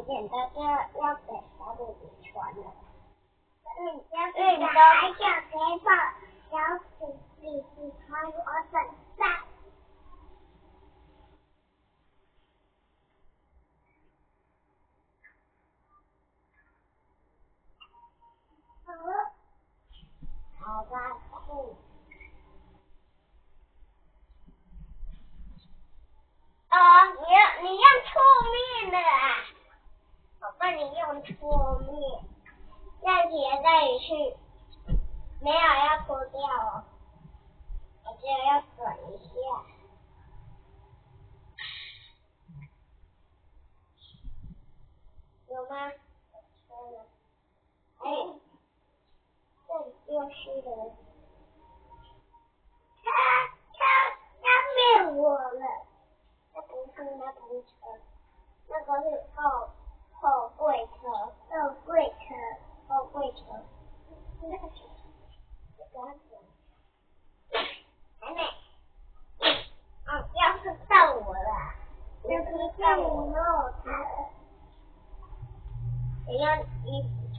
点到这要给小弟弟传了。运动还想给宝小弟弟传我等待。好吧，你用错面了啊！我帮你用错面，让铁带你去，没有要脱掉哦，我只有要转一下。有吗？哎，这里就是了。他骗我了，那不是那部车，那个是后柜车，后柜车。还没，要是到我了，要是到我了，我用衣服擦，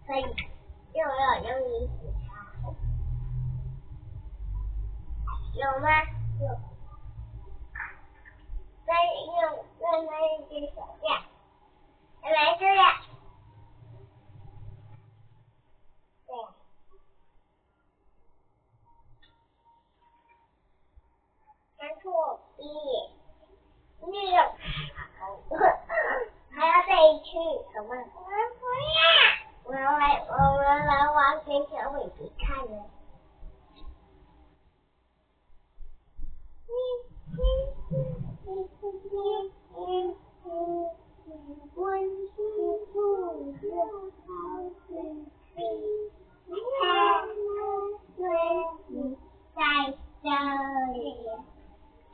可以，又要用衣服擦，有吗？有。再用那一只手架，来这样。对。看错笔，那个还要再去什么？我们来玩给小伟迪看了。在这里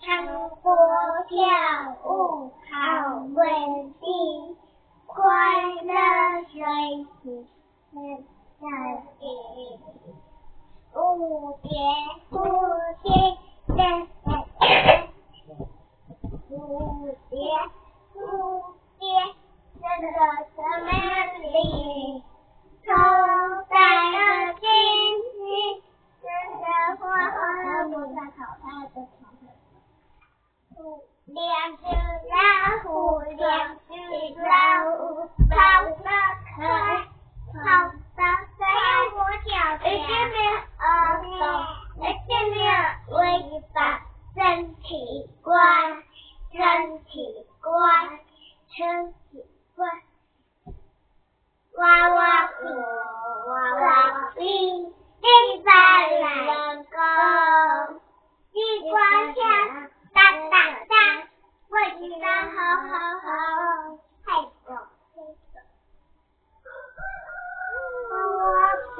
唱歌跳舞好稳定，快乐随时在这里。蝴蝶真的这么美，头戴了金星，真的花不在淘汰的两只老虎，跑得快，我脚而且没有尾巴，真奇怪。娃娃兵，一般人工，地瓜下哒，我知道好，太狗。娃娃兵。